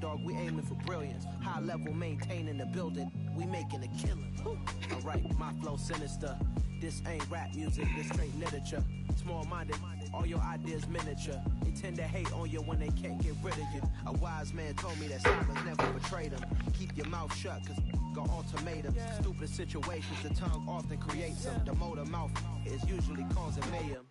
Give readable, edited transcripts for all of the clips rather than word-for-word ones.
dog, we aiming for brilliance. High level maintaining the building, we making a killing. Alright, my flow sinister. This ain't rap music, this straight literature. Small-minded, all your ideas miniature. They tend to hate on you when they can't get rid of you. A wise man told me that silence never betrayed them. Keep your mouth shut, cause got ultimatums. Stupid situations, the tongue often creates them. The motor mouth is usually causing mayhem.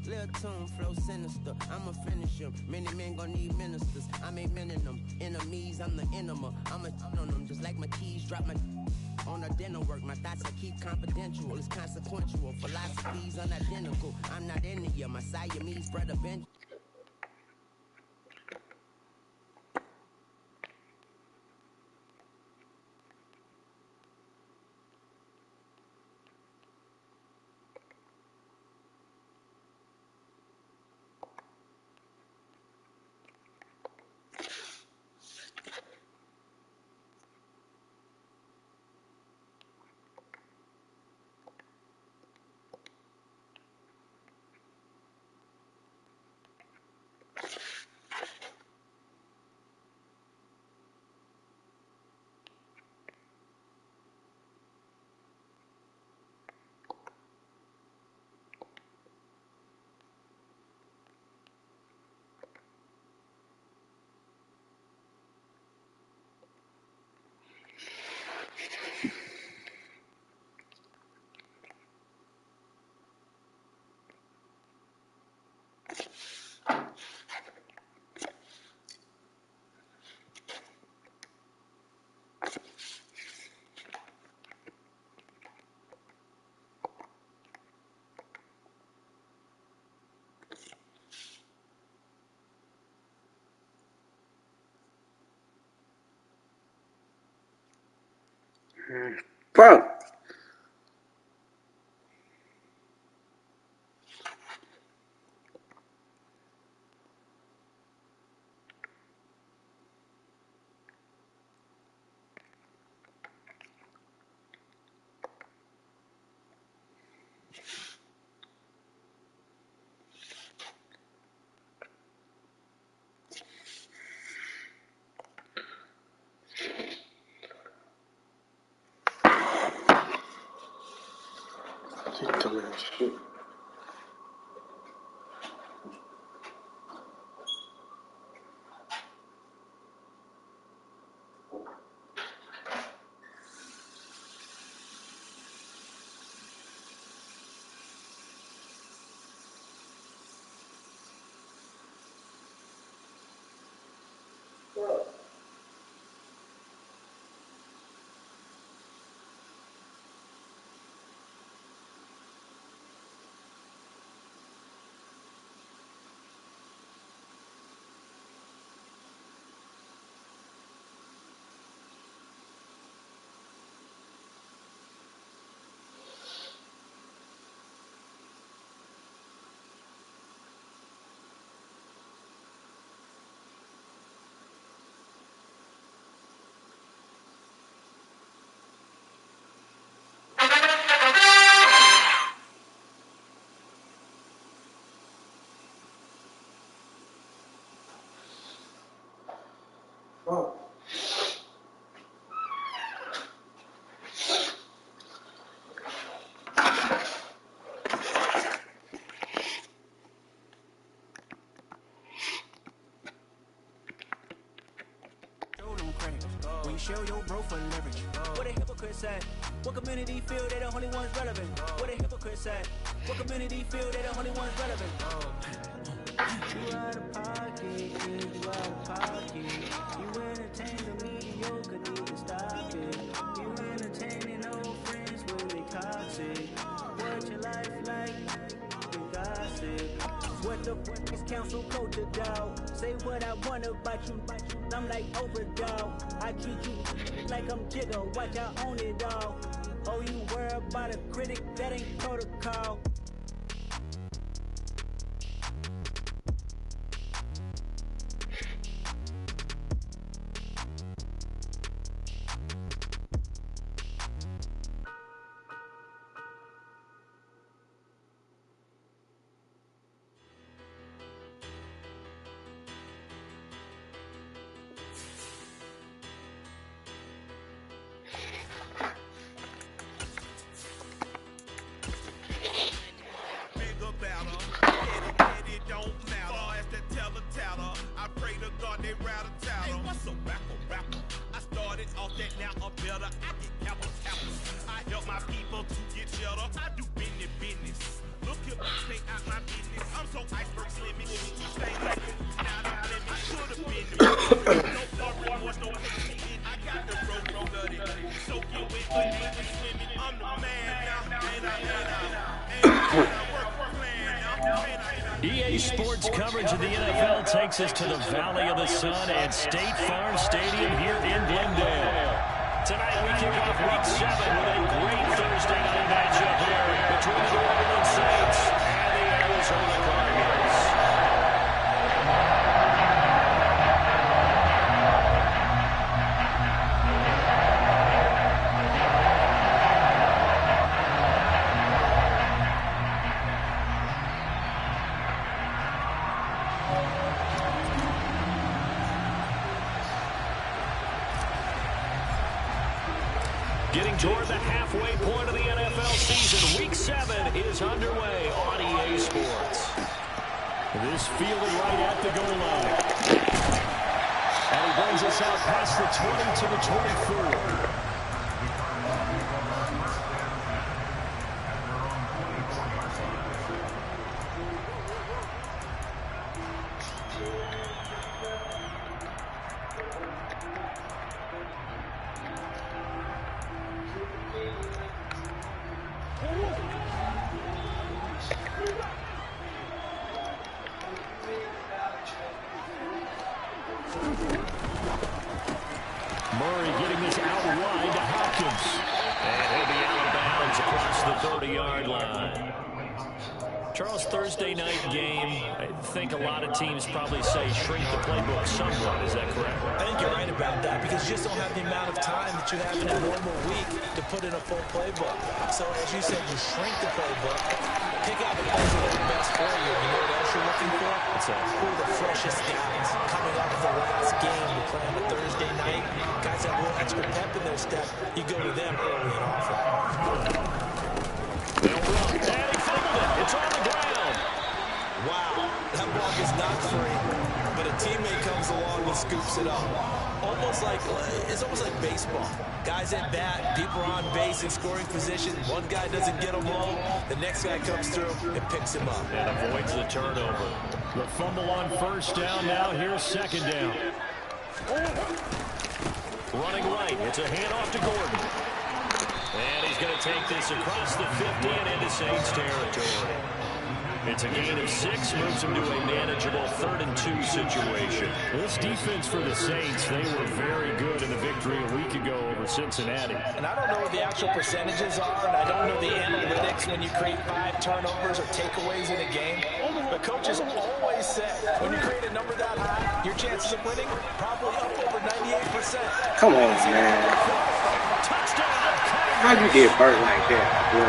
Lil' tune, flow sinister, I'ma finish him. Many men gon' need ministers, I make men in them. Enemies, I'm the enema, I'ma on them. Just like my keys, drop my on the dinner work. My thoughts I keep confidential, it's consequential. Philosophies unidentical, I'm not India. My Siamese brother Benj. Fuck. Shit. Fuck. When you show your bro for leverage. What a hypocrite said. What community feel they the only ones relevant? What a hypocrite said. What community feel they the only ones relevant? You out of pocket, kid, you out of pocket. You entertain the mediocre, need to stop it. You entertaining old friends when they toxic. What your life like? You gossip. What the fuck is council culture, dog? Say what I want about you. I'm like overdog. I treat you like I'm Jigga. Watch I own it all. Oh, you worry about a critic? That ain't protocol. What's a rapper? I started off that, now I'm better. I get capital. I help my people to get cheddar. I do business. Look here, stay out my business. I'm so iceberg slimming. Stay like it. Now I should have been the no foreign was no patient. I got the road blooded. Soaking wet, but ain't we swimming. I'm the man now. And I work for plan now. EA Sports coverage of the NFL takes us to the Valley of the Sun at State Farm Stadium here in Glendale. Tonight we kick off Week 7 with a great Thursday night matchup here between the New Orleans Saints and the Arizona Cardinals. Getting toward the halfway point of the NFL season, Week 7 is underway on EA Sports. This fielded right at the goal line. And he brings us out past the 20 to the 24. Murray getting this out wide to Hopkins. And he'll be out of bounds across the 30-yard line. Charles, Thursday night game, I think a lot of teams probably say shrink the playbook somewhat. Is that correct? I think you're right about that because you just don't have the amount of time that you have in a normal week to put in a full playbook. So as you said, you shrink the playbook, pick out the plays that are the best for you. You know what else you're looking for? Who are the freshest guys coming off of the last game you play on a Thursday night? Guys have a little extra pep in their step. You go to them early and often. They'll run. And he fumbled it. It's on the ground. Wow, that ball is not free, but a teammate comes along and scoops it up. It's almost like baseball. Guys at bat, people are on base in scoring position. One guy doesn't get them low, the next guy comes through and picks him up. And avoids the turnover. The fumble on first down now. Here's second down. Running right. It's a handoff to Gordon. And he's going to take this across the 50 and into Saints territory. It's a gain of 6, moves him to a manageable 3rd and 2 situation. This defense for the Saints, they were very good in the victory a week ago over Cincinnati. And I don't know what the actual percentages are, and I don't know the analytics when you create 5 turnovers or takeaways in a game. But coaches always say when you create a number that high, your chances of winning probably up over 98%. Come on, man. How'd you get hurt like that, boy?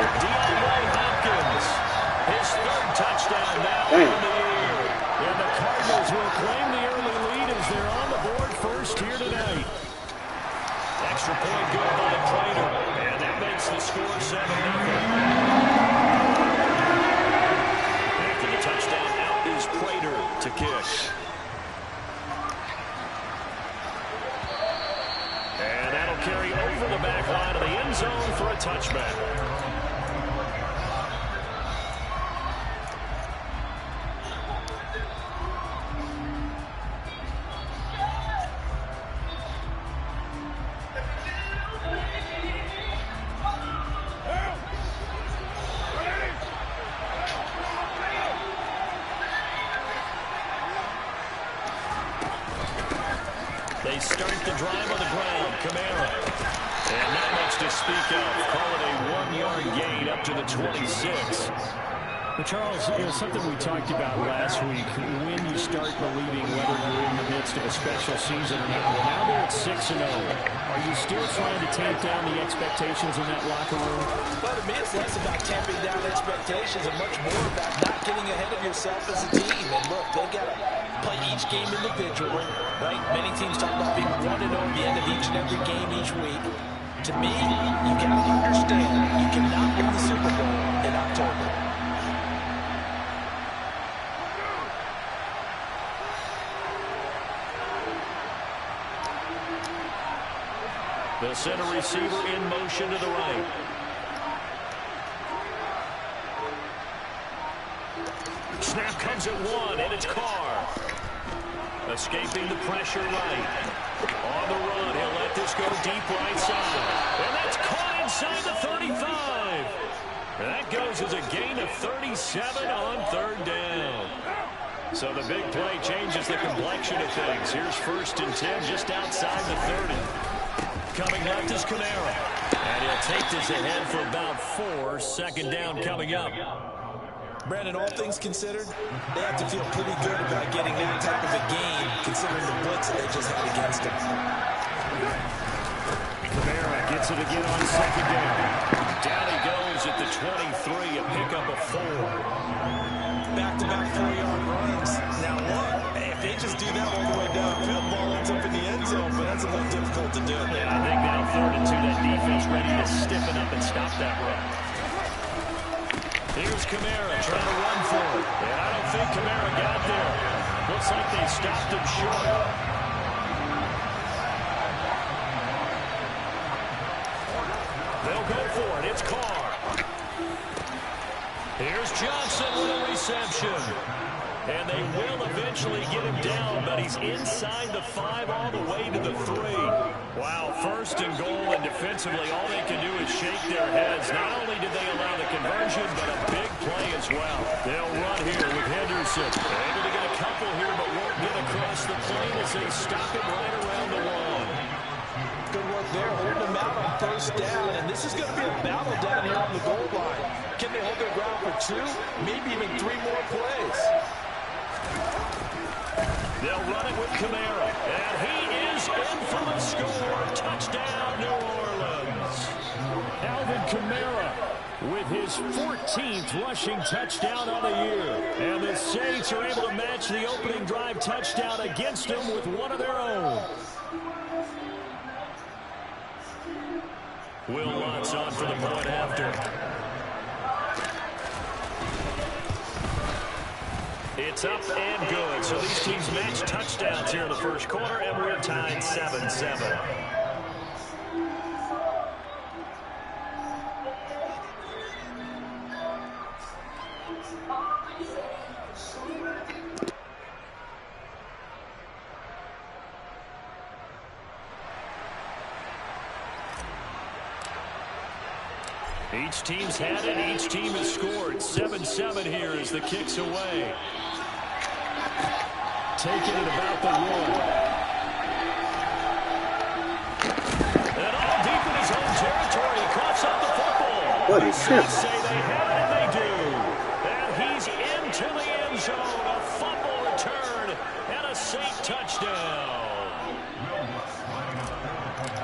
Hopkins, his 3rd touchdown now in the year. And the Cardinals will claim the early lead as they're on the board first here tonight. Extra point good by Prater, and that makes the score 7-0. After the touchdown, out is Prater to kick. And that'll carry over the back line of the end zone for a touchback. They start the drive on the ground. Kamara. And not much to speak of. Call it a 1-yard gain up to the 26. Well, Charles, something we talked about last week, when you start believing whether you're in the midst of a special season or not. Now they're at 6-0. Are you still trying to tamp down the expectations in that locker room? Well, to me, it's less about tamping down expectations and much more about not getting ahead of yourself as a team. And look, they've got to play each game individually, right? Many teams talk about being 1-0 at the end of each and every game each week. To me, you got to understand you cannot win the Super Bowl in October. They'll send a receiver in motion to the right. Snap comes at one, and it's Carr. Escaping the pressure right. On the run, he'll let this go deep right side. And that's caught inside the 35. That goes as a gain of 37 on third down. So the big play changes the complexion of things. Here's 1st and 10 just outside the 30. Coming left is Kamara. And he'll take this ahead for about 4. 2nd down coming up. Brandon, all things considered, they have to feel pretty good about getting that type of a game, considering the blitz that they just had against them. Kamara gets it again on 2nd down. Down he goes at the 23, a pickup of 4. Back-to-back 4-yard runs. Now look, if they just do that all the way downfield, ball ends up in the end zone, but that's a little difficult to do. Yeah, I think now 3rd and 2, that defense ready to stiffen up and stop that run. Here's Kamara trying to run for it. And I don't think Kamara got there. Looks like they stopped him short. They'll go for it. It's Carr. Here's Johnson with a reception. And they will eventually get him down, but he's inside the 5 all the way to the 3. Wow, 1st and goal, and defensively all they can do is shake their heads. Not only did they allow the conversion, but a big play as well. They'll run here with Henderson. Able to get a couple here, but won't get across the plane as they stop him right around the line. Good work there, holding them out on 1st down, and this is going to be a battle down here on the goal line. Can they hold their ground for 2, maybe even 3 more plays? They'll run it with Kamara, and he is in for the score. Touchdown, New Orleans. Alvin Kamara with his 14th rushing touchdown of the year. And the Saints are able to match the opening drive touchdown against them with one of their own. Will Lutz on for the point after. It's up and good. So these teams match touchdowns here in the 1st quarter, and we're tied 7-7. Each team's had it. Each team has scored. 7-7 here as the kick's away. Taking it about the 1. And all deep in his own territory. He coughs up the football. What is They this? say they have it, and they do. And he's into the end zone. A fumble return and a Saint touchdown.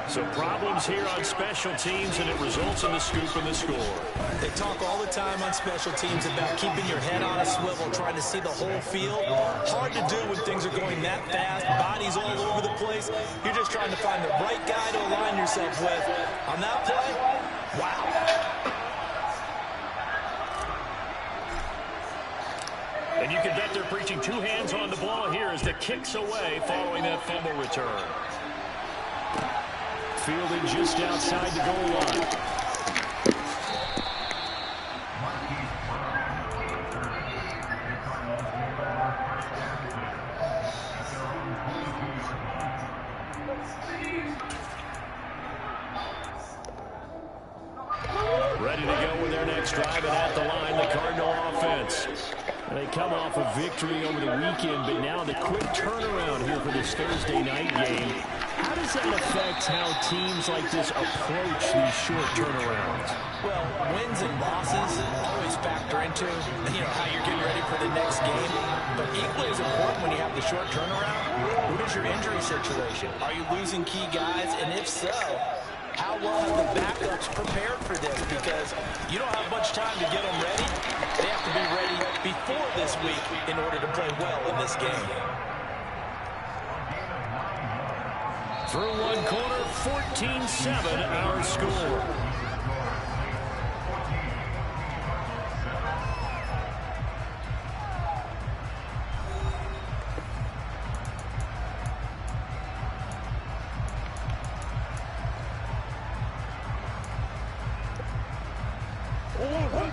So problems here on special teams, and it results in the scoop and the score. They talk all the time on special teams about keeping your head on a swivel, trying to see the whole field. Hard to do when things are going that fast, bodies all over the place. You're just trying to find the right guy to align yourself with. On that play, wow. And you can bet they're preaching 2 hands on the ball here as the kick's away following that fumble return. Fielded just outside the goal line. Ready to go with their next drive, and at the line, the Cardinal offense. They come off a victory over the weekend, but now the quick turnaround here for this Thursday night game. How does that affect how teams like this approach these short turnarounds? Well, wins and losses always factor into, how you're getting ready for the next game. But equally as important when you have the short turnaround, what is your injury situation? Are you losing key guys? And if so, how well have the backups prepared for this? Because you don't have much time to get them ready. They have to be ready before this week in order to play well in this game. Through one quarter, 14-7 our score.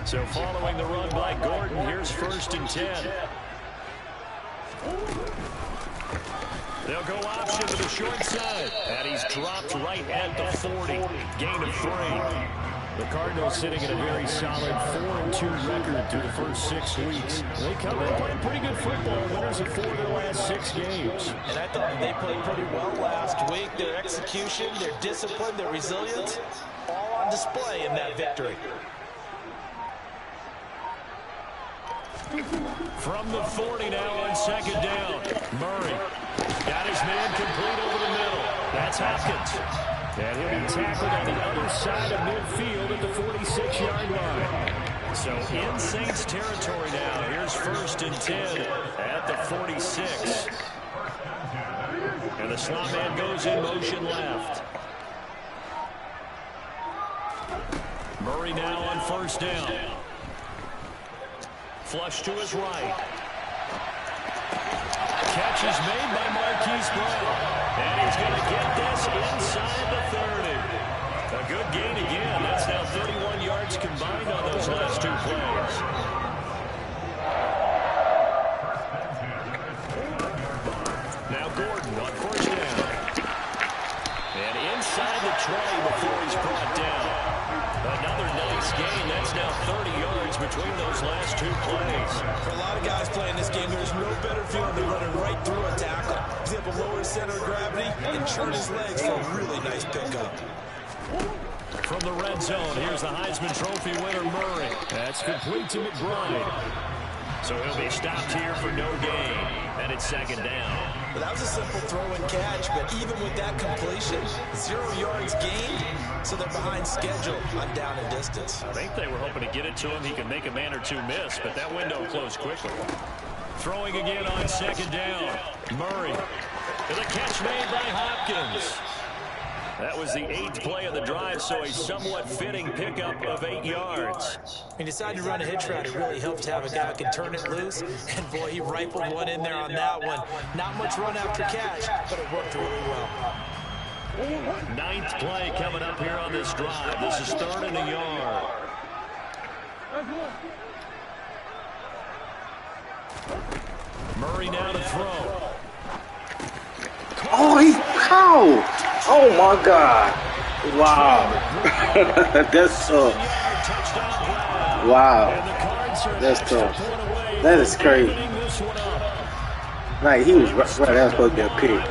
So following the run by Gordon, here's 1st and 10. They'll go option to the short side. And he's dropped right at the 40. Gain of 3. The Cardinals sitting at a very solid 4-2 record through the first 6 weeks. They come in playing pretty good football. Winners of 4 of their last 6 games. And I thought they played pretty well last week. Their execution, their discipline, their resilience, all on display in that victory. From the 40 now on 2nd down. Murray got his man complete over the middle. That's Hopkins. And he'll be tackled on the other side of midfield at the 46-yard line. So in Saints territory now. Here's 1st and 10 at the 46. And the slot man goes in motion left. Murray now on 1st down. Flush to his right. Catch is made by Marquise Brown. And he's going to get this inside the 30. A good gain again. That's now 31 yards combined on those last 2 plays. Now Gordon on 1st down. And inside the 20 before he's brought down. Another nice gain. That's now 30 yards between those last 2 plays. For a lot of guys playing this game, there's no better feeling than running right through a tackle. He's able to lower his center of gravity and turn his legs for a really nice pickup. From the red zone, here's the Heisman Trophy winner, Murray. That's complete to McBride. So he'll be stopped here for no gain. And it's 2nd down. Well, that was a simple throw and catch, but even with that completion, 0 yards gained, so they're behind schedule on down and distance. I think they were hoping to get it to him. He could make a man or 2 miss, but that window closed quickly. Throwing again on 2nd down. Murray. And a catch made by Hopkins. That was the 8th play of the drive, so a somewhat fitting pickup of 8 yards. He decided to run a hitch route. It really helped to have a guy who can turn it loose. And, boy, he rifled one in there on that one. Not much run after catch, but it worked really well. 9th play coming up here on this drive. This is 3rd and a yard. Murray now to throw. Oh, how? Oh, my God. Wow. That's tough. Wow. That's tough. That is crazy. Like, he was right. That was supposed to be a pick.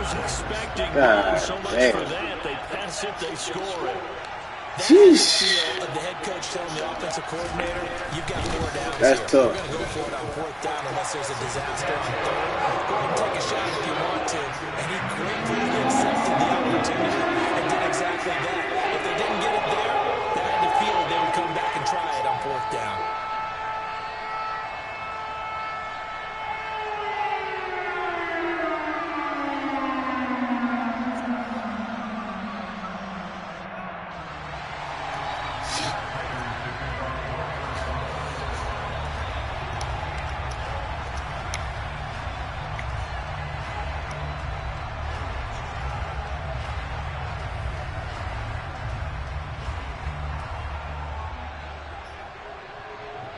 God damn. They pass it, they score it. Sheesh. The head coach telling the offensive coordinator, you've got 4 downs. That's here. tough. You're going to go for it on 4th down unless there's a disaster on 3rd. Go ahead and take a shot if you want to. And he gratefully accepted the opportunity and did exactly that. If they didn't get it there, they had to feel they would come back and try it on 4th down.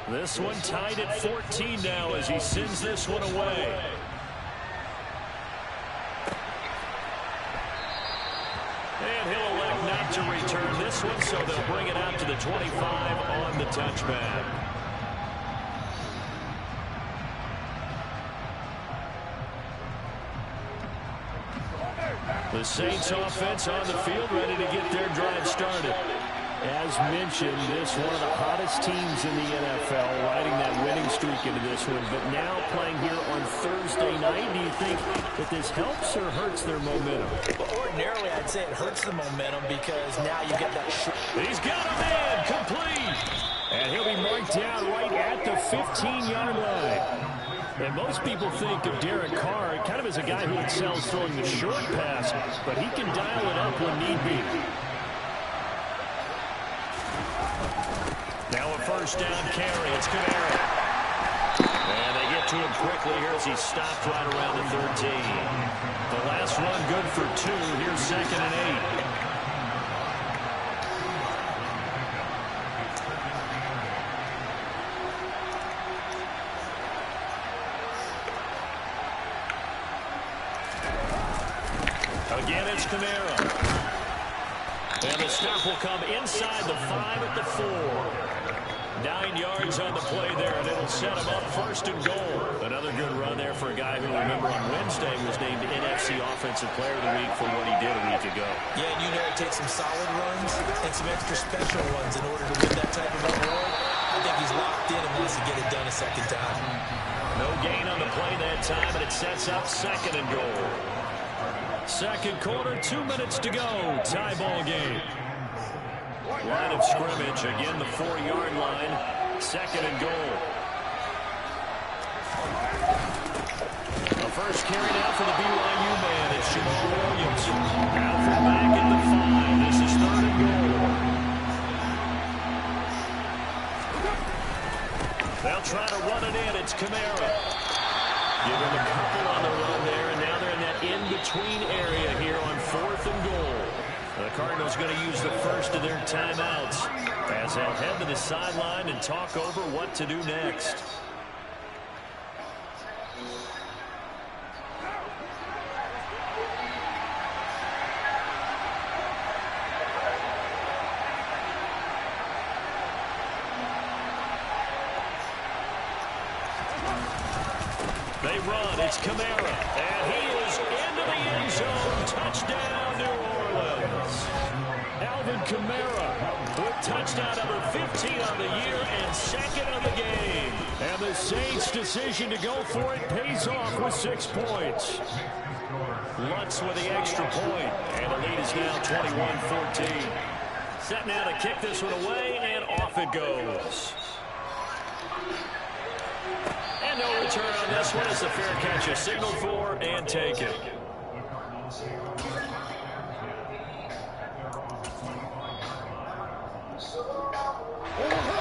This one tied at 14 now as he sends this one away. And he'll elect not to return this one, so they'll bring it out to the 25 on the touchback. The Saints offense on the field, ready to get their drive started. As mentioned, this one of the hottest teams in the NFL, riding that winning streak into this one. But now playing here on Thursday night, do you think that this helps or hurts their momentum? Well, ordinarily, I'd say it hurts the momentum because now you get that shot. He's got a man complete. And he'll be marked down right at the 15-yard line. And most people think of Derek Carr kind of as a guy who excels throwing the short pass, but he can dial it up when need be. Now a 1st down carry. It's Kamara. And they get to him quickly here as he's stopped right around the 13. The last run good for 2. Here's 2nd and 8. Kamara. And the stop will come inside the 5 at the 4. 9 yards on the play there, and it'll set him up 1st and goal. Another good run there for a guy who, remember, on Wednesday was named NFC Offensive Player of the Week for what he did a week ago. Yeah, and you know it takes some solid runs and some extra special ones in order to win that type of award. I think he's locked in and wants to get it done a second time. No gain on the play that time, and it sets up 2nd and goal. Second quarter, 2 minutes to go. Tie ball game. Line of scrimmage, again the 4-yard line. 2nd and goal. The first carry now for the BYU man. It's Jamal Williams. Now from back at the 5. This is 3rd and goal. They'll try to run it in. It's Kamara. Give him a couple on the run there, and now they're in that in-between area here on 4th and goal. The Cardinals going to use the first of their timeouts as they'll head to the sideline and talk over what to do next. They run. It's Kamara. And he is into the end zone. Touchdown, New Orleans. Alvin Kamara with touchdown number 15 on the year and 2nd of the game. And the Saints' decision to go for it pays off with 6 points. Lutz with the extra point. And the lead is now 21-14. Set now to kick this one away, and off it goes. And no return on this one as the fair catch is signaled for and taken.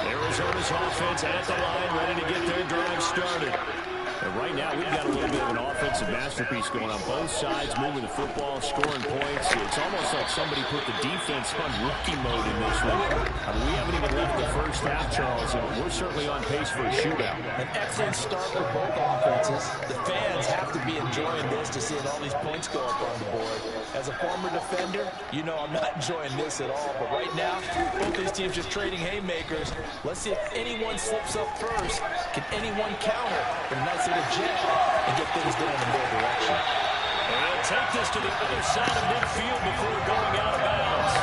Arizona's offense at the line, ready to get their drive started. And right now, we've got a little bit of an offensive masterpiece going on both sides, moving the football, scoring points. It's almost like somebody put the defense on rookie mode in this one. I mean, we haven't even left the first half, Charles, and we're certainly on pace for a shootout. An excellent start for both offenses. The fans have to be enjoying this to see all these points go up on the board. As a former defender, you know I'm not enjoying this at all. But right now, both these teams just trading haymakers. Let's see if anyone slips up first. Can anyone counter with a nice little jet and get things going in their direction? And they'll take this to the other side of midfield before going out of bounds.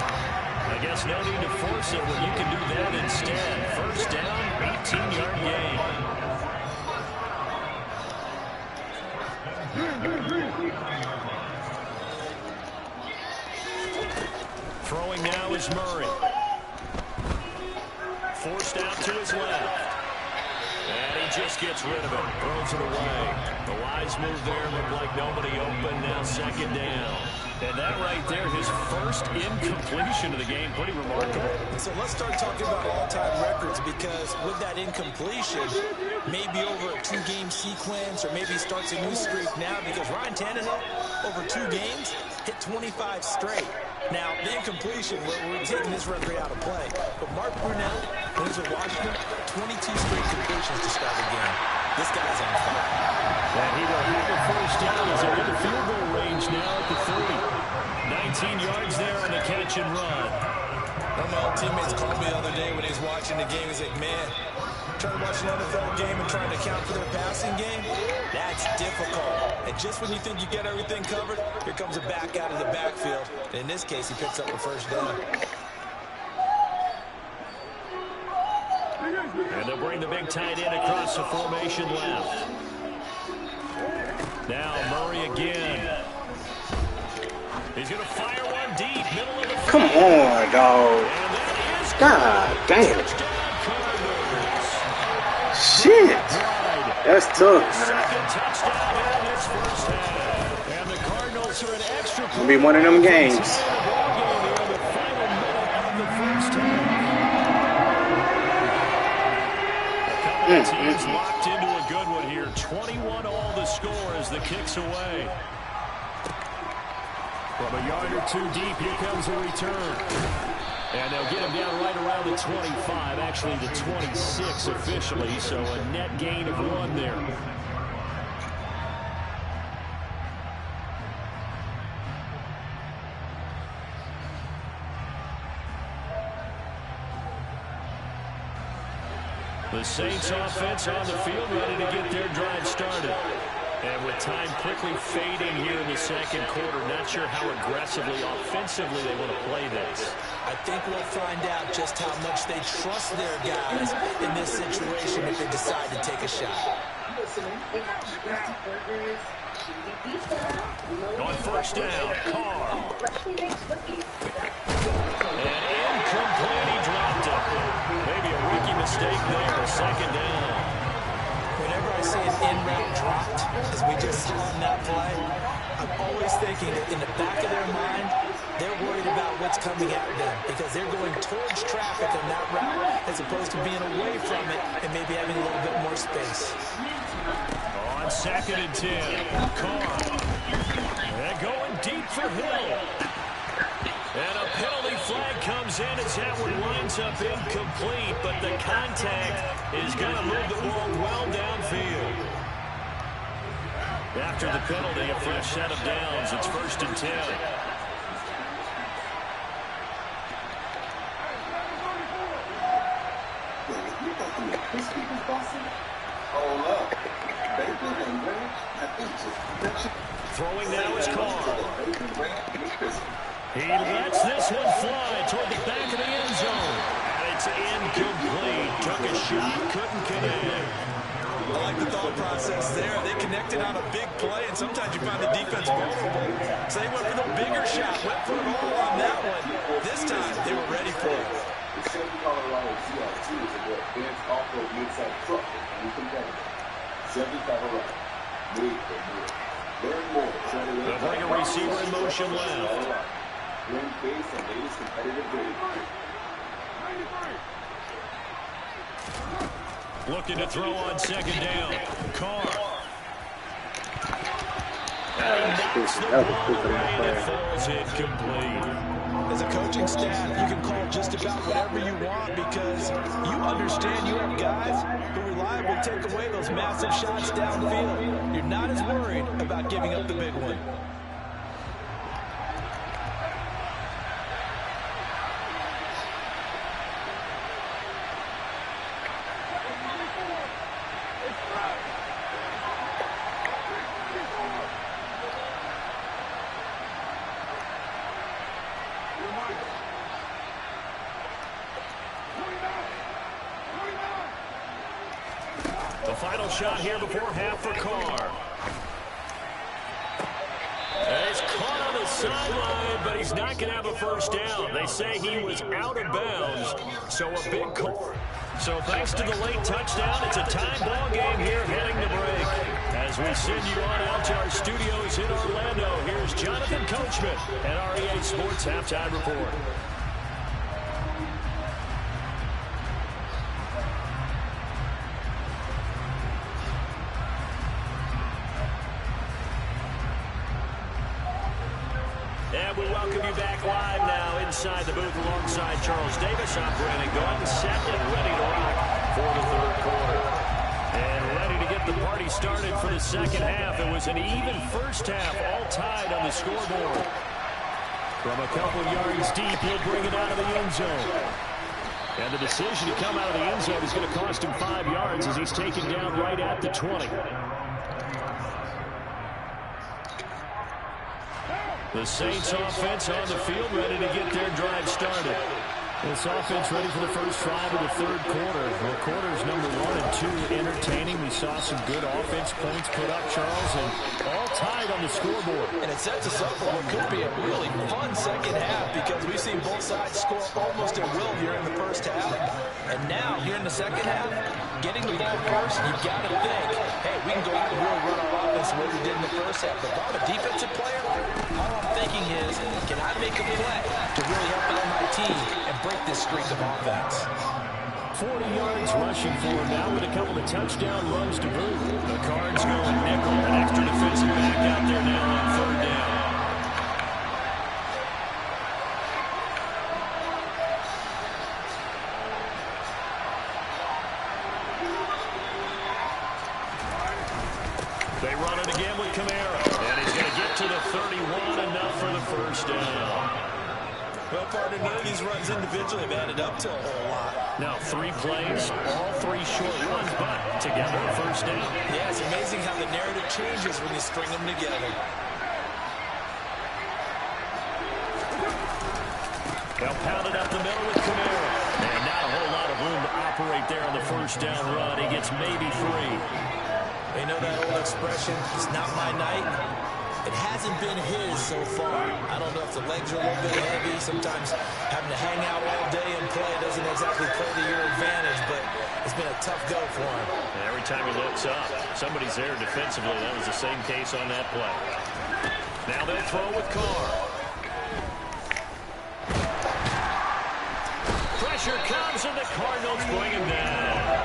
I guess no need to force it when you can do that instead. First down, 18-yard gain. Throwing now is Murray. Forced out to his left. And he just gets rid of it. Throws it away. The wise move there looked like nobody open. Now 2nd down. And that right there, his first incompletion of the game, pretty remarkable. So let's start talking about all-time records, because with that incompletion, maybe over a 2-game sequence, or maybe starts a new streak now, because Ryan Tannehill, over 2 games, hit 25 straight. Now, the incompletion, we're taking this record out of play. But Mark Brunell, when he was with Washington, 22 straight completions to start the game. This guy's on fire. And he will have the first down as they're in the field goal range now at the 30. 19 yards there on the catch and run. One of my old teammates called me the other day when he was watching the game. He's like, man, trying to watch an NFL game and trying to account for their passing game, that's difficult. And just when you think you get everything covered, here comes a back out of the backfield. And in this case, he picks up the first down. And they'll bring the big tight end across the formation left. Now Murray again. He's going to fire one deep, middle of the field. Come on, dog. God damn. Shit. That's tough, man. And the Cardinals are an extra. It'll be one of them games. Teams locked into a good one here. 21 all the score as the kick's away. From a yard or 2 deep, here comes a return. And they'll get him down right around the 25, actually the 26 officially, so a net gain of 1 there. The Saints offense on the field, ready to get their drive started. And with time quickly fading here in the second quarter, not sure how aggressively, offensively they want to play this. I think we'll find out just how much they trust their guys in this situation if they decide to take a shot. On first down, Carr. And incomplete, he dropped it. Maybe a rookie mistake there, second down. Whenever I see an in-route dropped, as we just saw in that play, I'm always thinking that in the back of their mind, they're worried about what's coming at them because they're going towards traffic on that route as opposed to being away from it and maybe having a little bit more space. On second and 10, Carr. And going deep for Hill. And a penalty flag comes in as that one winds up incomplete, but the contact is going to move the ball well downfield. After the penalty, a fresh set of downs. It's first and 10. Throwing now is Carr. He lets this one fly toward the back of the end zone. And it's incomplete. Took a shot, couldn't connect. I like the thought process there. They connected on a big play, and sometimes you find the defense vulnerable. So they went for the bigger shot, went for it all on that one. This time, they were ready for it. The Chevy Colorado CR2 is a more advanced off-road mid-size truck and competitive. Chevy Colorado, made for more. Learn more. They'll bring a receiver in motion left. Bring base and latest competitive rating. Looking to throw on second down. Carr. And knocks the ball away and it falls incomplete. As a coaching staff, you can call just about whatever you want because you understand you have guys who reliably take away those massive shots downfield. You're not as worried about giving up the big one. The final shot here before half for Carr. And he's caught on the sideline, but he's not going to have a first down. They say he was out of bounds, so a big call. So thanks to the late touchdown, it's a tie ball game here heading to break. As we send you on out to our studios in Orlando, here's Jonathan Coachman at our EA Sports Halftime Report. And we welcome you back live now inside the booth alongside Charles Davis. I'm Brandon Gordon, set and ready to rock for the third quarter. And ready to get the party started for the second half. It was an even first half, all tied on the scoreboard. From a couple yards deep, he'll bring it out of the end zone. And the decision to come out of the end zone is going to cost him 5 yards as he's taken down right at the 20. The Saints offense on the field, ready to get their drive started. This offense ready for the first drive of the third quarter. Well, quarters number 1 and 2 entertaining. We saw some good offense points put up, Charles, and all tied on the scoreboard. And it sets us up for what could be a really fun second half because we've seen both sides score almost at will here in the first half. And now, here in the second half, getting the ball first, you've got to think, hey, we can go out and really run our offense the way we did in the first half. But if I'm a defensive player, all I'm thinking is, can I make a play to really help out my team and break this streak of offense? 40 yards rushing for him now with a couple of touchdown runs to boot. The Cards going nickel, an extra defensive back out there now on third down. They run it again with Kamara, and he's going to get to the 31, enough for the first down. Well, partner, none of these runs individually have added up to a whole lot. Now 3 plays, all 3 short runs, but together a first down. Yeah, it's amazing how the narrative changes when you string them together. They'll pound it up the middle with Kamara. And not a whole lot of room to operate there on the first down run. He gets maybe 3. You know that old expression, it's not my night? It hasn't been his so far. I don't know if the legs are a little bit heavy. Sometimes having to hang out all day and play doesn't exactly play to your advantage, but it's been a tough go for him. And every time he looks up, somebody's there defensively. That was the same case on that play. Now they'll throw with Carr. Pressure comes, and the Cardinals bring him down.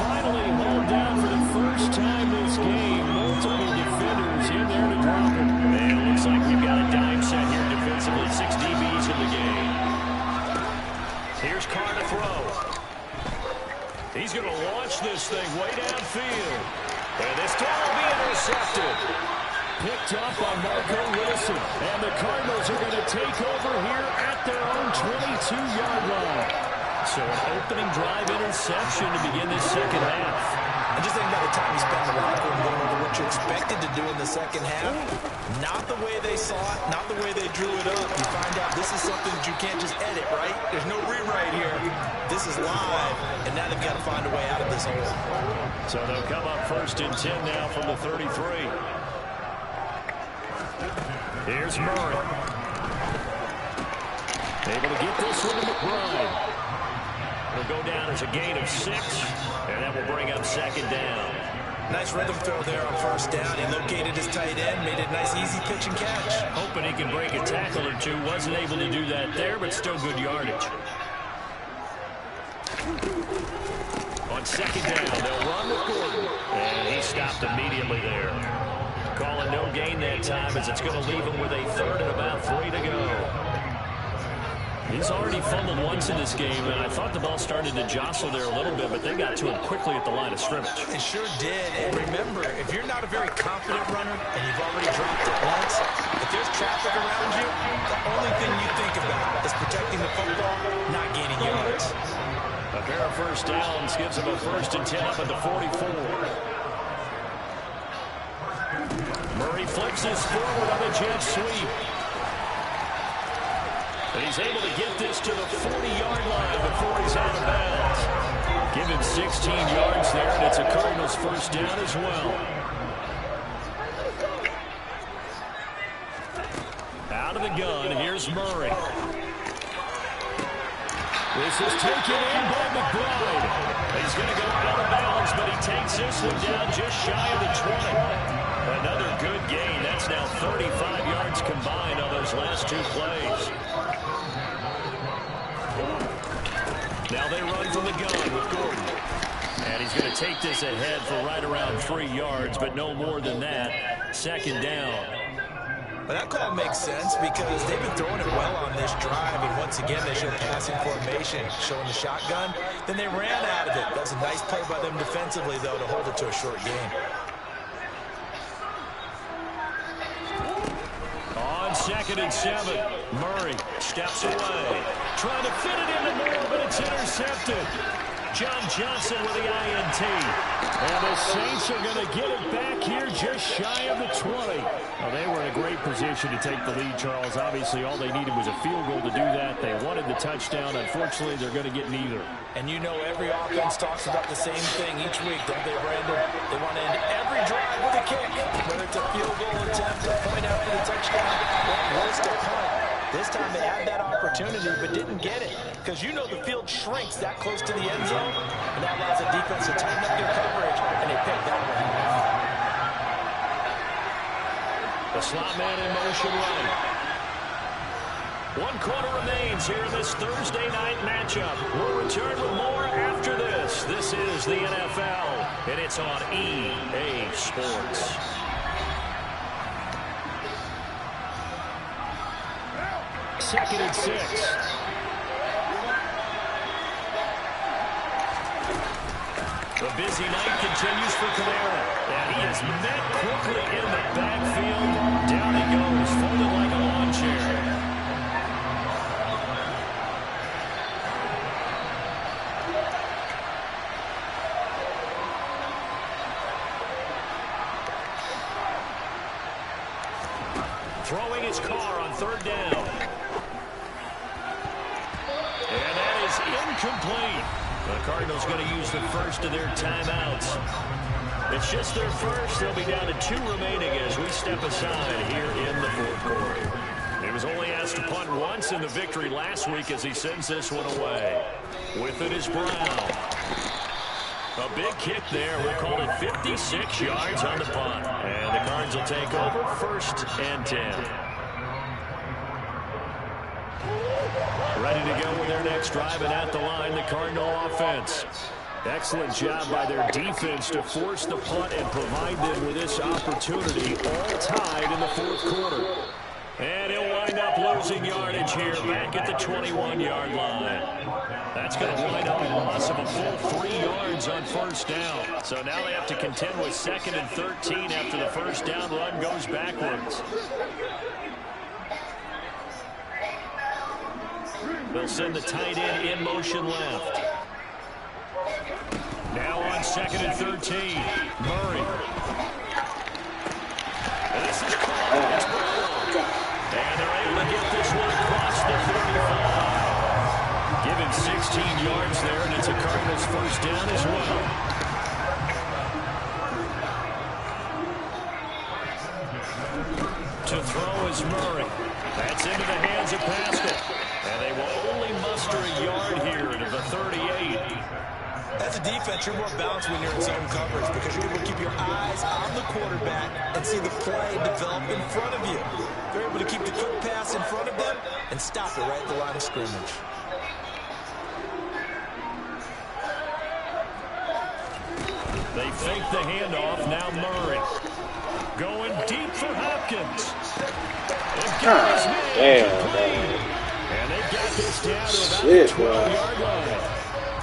Finally hauled down for the first time this game. Multiple defenders in there to drop him. And it looks like we've got a dime set here defensively. 6 DBs in the game. Here's Carr to throw. He's going to launch this thing way downfield. And this throw will be intercepted. Picked up by Marco Wilson. And the Cardinals are going to take over here at their own 22-yard line. So an opening drive interception to begin this second half. And just think about the time you spent in the locker room going over what you expected to do in the second half. Not the way they saw it, not the way they drew it up. You find out this is something that you can't just edit, right? There's no rewrite here. This is live, and now they've got to find a way out of this hole. So they'll come up 1st and 10 now from the 33. Here's Murray. Able to get this one to McBride. It'll go down as a gain of 6, and that will bring up 2nd down. Nice rhythm throw there on 1st down. He located his tight end, made it a nice, easy pitch and catch. Hoping he can break a tackle or two. Wasn't able to do that there, but still good yardage. On 2nd down, they'll run with Gordon. And he stopped immediately there. Calling no gain that time as it's going to leave him with a 3rd and about 3 to go. He's already fumbled once in this game, and I thought the ball started to jostle there a little bit, but they got to him quickly at the line of scrimmage. It sure did. And remember, if you're not a very confident runner and you've already dropped it once, if there's traffic around you, the only thing you think about is protecting the football, not gaining yards. A pair of 1st downs gives him a 1st and 10 up at the 44. Murray flips this forward on a jet sweep. And he's able to get this to the 40-yard line before he's out of bounds. Give him 16 yards there, and it's a Cardinals 1st down as well. Out of the gun, here's Murray. This is taken in by McBride. He's going to go out of bounds, but he takes this one down just shy of the 20. Another good gain. That's now 35 yards combined on those last 2 plays. Now they run from the gun with Gordon. And he's going to take this ahead for right around 3 yards, but no more than that. 2nd down. But that call makes sense because they've been throwing it well on this drive, and once again they show passing formation, showing the shotgun. Then they ran out of it. That's a nice play by them defensively, though, to hold it to a short game. On 2nd and 7, Murray steps away. Trying to fit it in the middle, but it's intercepted. John Johnson with the INT. And the Saints are going to get it back here just shy of the 20. Well, they were in a great position to take the lead, Charles. Obviously, all they needed was a field goal to do that. They wanted the touchdown. Unfortunately, they're going to get neither. And you know every offense talks about the same thing each week, don't they, Brandon? They want to end every drive with a kick, whether it's a field goal attempt, a point out for the touchdown, or worse, a punt. This time they had that opportunity but didn't get it because you know the field shrinks that close to the end zone, and that allows the defense to tighten up their coverage, and they picked that one off. The slot man in motion right. 1 quarter remains here in this Thursday night matchup. We'll return with more after this. This is the NFL, and it's on EA Sports. Second and 6. The busy night continues for Kamara. And he is met quickly in the backfield. Down he goes, folded like a lawn chair. throwing his car on third down. And that is incomplete. The Cardinals going to use the first of their timeouts. It's just their first. They'll be down to 2 remaining as we step aside here in the fourth quarter. He was only asked to punt once in the victory last week as he sends this one away. With it is Brown. A big kick there. We'll call it 56 yards on the punt. And the Cards will take over 1st and 10. Ready to go with their next drive, and at the line, the Cardinal offense. Excellent job by their defense to force the punt and provide them with this opportunity, all tied in the fourth quarter. And he'll wind up losing yardage here back at the 21-yard line. That's going to wind up a loss of a full 3 yards on first down. So now they have to contend with 2nd and 13 after the first down run goes backwards. They'll send the tight end in motion left. Now on 2nd and 13, Murray. And this is caught. It's Brown. And they're able to get this one across the 35. Give him 16 yards there, and it's a Cardinals first down as well. To throw is Murray. That's into the hands of Pascal. And they will only muster a yard here to the 38. As a defense, you're more balanced when you're in zone coverage because you're able to keep your eyes on the quarterback and see the play develop in front of you. You're able to keep the quick pass in front of them and stop it right at the line of scrimmage. They fake the handoff. Now Murray. Going deep for Hopkins. And they got this down to about the 12-yard line.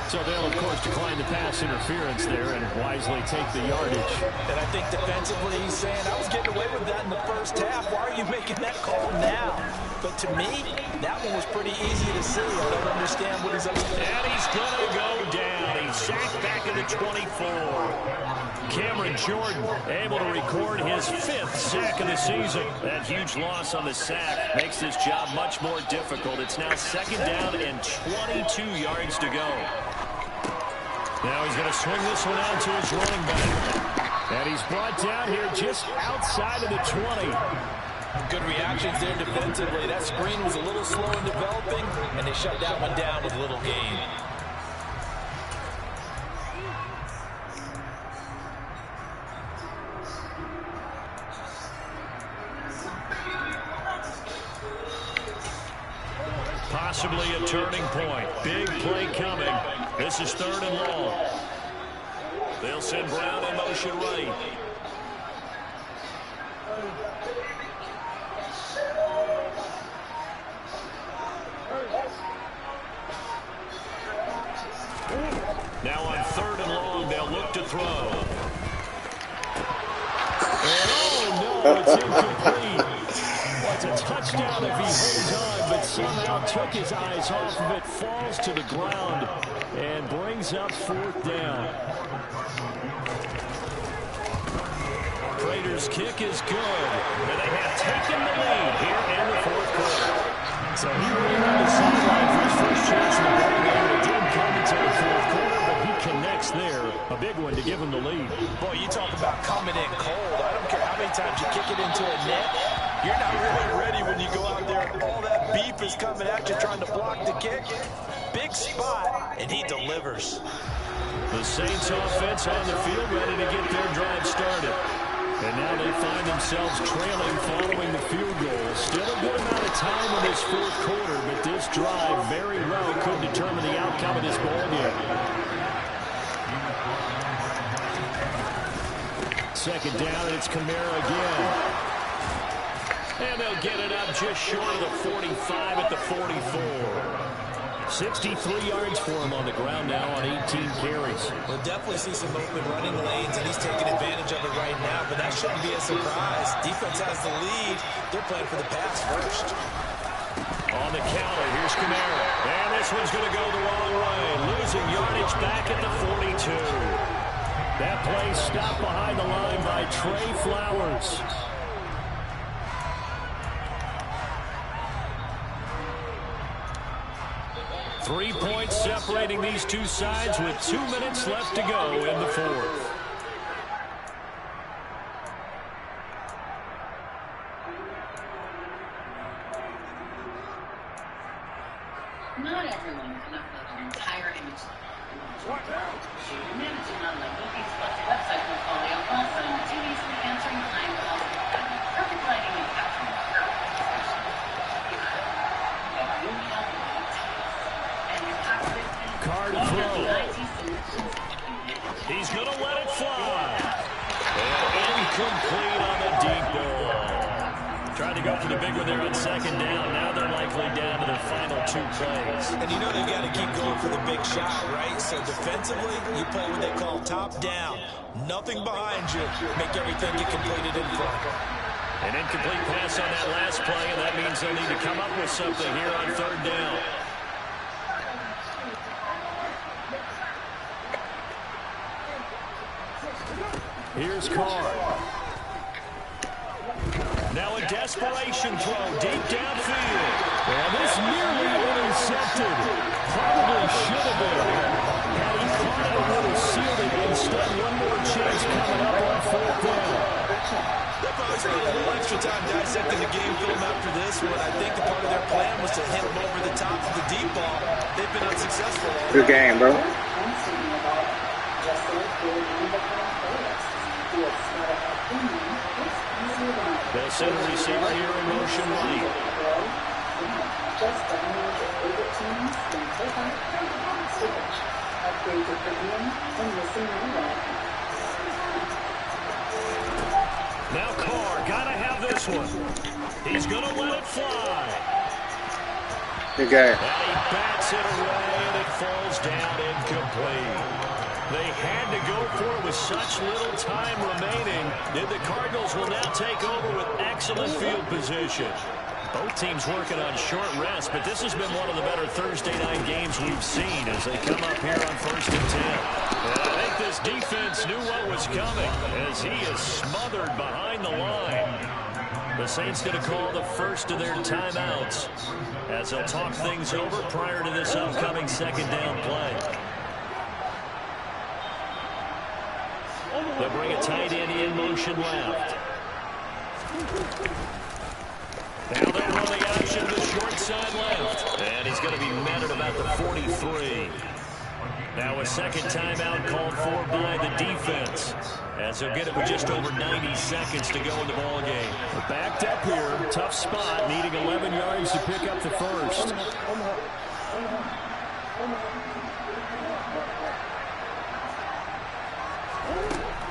So they'll, of course, decline the pass interference there and wisely take the yardage. And I think defensively he's saying, I was getting away with that in the first half. Why are you making that call now? But to me, that one was pretty easy to see. I don't understand what he's upset. And he's going to go down. He's sacked back at the 24. Cameron Jordan able to record his 5th sack of the season. That huge loss on the sack makes this job much more difficult. It's now 2nd down and 22 yards to go. Now he's going to swing this one out to his running back. And he's brought down here just outside of the 20. Good reactions there defensively. That screen was a little slow in developing, and they shut that one down with little gain. Possibly a turning point. Big play coming. This is 3rd and long. They'll send Brown in motion right. Now on 3rd and long, they'll look to throw. And oh no, it's incomplete. Well, it's a touchdown if he holds on, but somehow took his eyes off of it, falls to the ground, and brings up 4th down. Prater's kick is good, and they have taken the lead here in the 4th quarter. So he ran on the sideline for his first chance in the ball game. It didn't come until the 4th quarter, but he connects there. A big one to give him the lead. Boy, you talk about coming in cold. I don't care how many times you kick it into a net. You're not really ready when you go out there. All that beef is coming at you trying to block the kick. Big spot, and he delivers. The Saints offense on the field ready to get their drive started. And now they find themselves trailing following the field goal. Still a good amount of time in this 4th quarter, but this drive very well could determine the outcome of this ball game. 2nd down, and it's Kamara again. And they'll get it up just short of the 45 at the 44. 63 yards for him on the ground now on 18 carries. We'll definitely see some open running lanes, and he's taking advantage of it right now, but that shouldn't be a surprise. Defense has the lead. They're playing for the pass first. On the counter, here's Kamara. And this one's going to go the wrong way. Losing yardage back at the 42. That play stopped behind the line by Trey Flowers. 3 points separating these two sides with 2 minutes left to go in the fourth. Not everyone can upload an entire image managing online bookings plus website portfolio while simultaneously answering client calls with perfect lighting and caption. Card throw. He's going to let it fly. And incomplete on the deep ball. Tried to go for the big one there on second down. Now they're likely down to their final 2 plays. And you know they've got to keep going for the big shot, right? So defensively, you play what they call top down. Nothing behind you. Make everything get completed in front. An incomplete pass on that last play, and that means they'll need to come up with something here on third down. Here's Carr. Now a desperation throw deep downfield. Well, this nearly intercepted. Probably should have been. Had he caught it, would have sealed it. Instead, one more chance coming up on fourth down. They'll probably spend a little extra time dissecting the game film after this one. I think a part of their plan was to hit them over the top of the deep ball. They've been unsuccessful. Good game, bro. They'll send a receiver here in motion right. Now Carr, gotta have this one. He's gonna let it fly. Good game. And he bats it away, and it falls down incomplete. They had to go for it with such little time remaining. And the Cardinals will now take over with excellent field position. Both teams working on short rest, but this has been one of the better Thursday night games we've seen as they come up here on 1st and 10. And I think this defense knew what was coming as he is smothered behind the line. The Saints going to call the first of their timeouts as they'll talk things over prior to this upcoming second down play. They'll bring a tight end in motion left. Now they'll run the option to the short side left. And he's going to be met at about the 43. Now a second timeout called for by the defense, as they'll get it with just over 90 seconds to go in the ball game. We're backed up here, tough spot, needing 11 yards to pick up the first.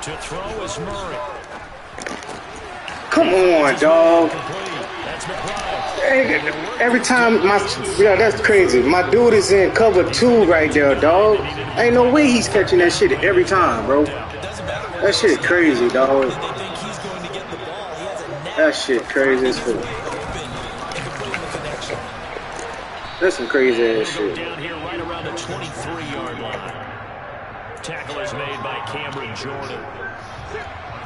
To throw is Murray. Come on, dog. Every time that's crazy. My dude is in cover 2 right there, dog. Ain't no way he's catching that shit every time, bro. That shit crazy, dog. That shit crazy as fuck. That's some crazy ass shit. Down here right around the 23-yard line. Tackle is made by Cameron Jordan.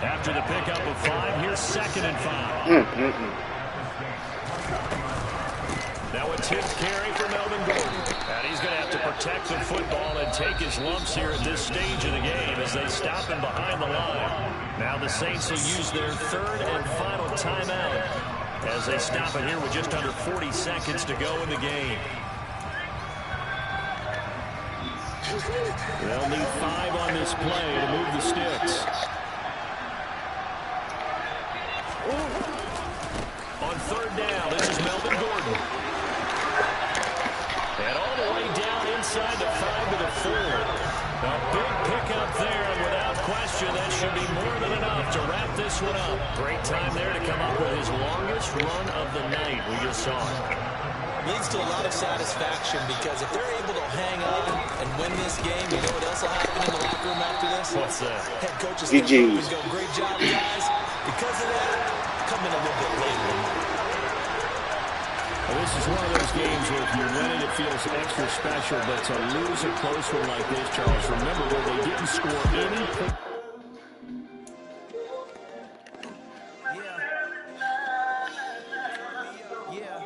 After the pickup of 5, here's 2nd and 5. Now a tipped carry for Melvin Gordon. And he's going to have to protect the football and take his lumps here at this stage of the game as they stop him behind the line. Now the Saints will use their 3rd and final timeout as they stop it here with just under 40 seconds to go in the game. They'll need 5 on this play to move the sticks. On 3rd down, this is Melvin Gordon. And all the way down inside the 5 to the 4. A big pickup there, and without question, that should be more than enough to wrap this one up. Great time there to come up with his longest run of the night. We just saw it. Leads to a lot of satisfaction because if they're able to hang on and win this game, you know what else will happen in the locker room after this? What's that? Head coaches GG's. go, great job, guys. Because of that, come in a little bit later. Well, this is one of those games where if you win it, it feels extra special, but to lose a close one like this, Charles, remember where they didn't score any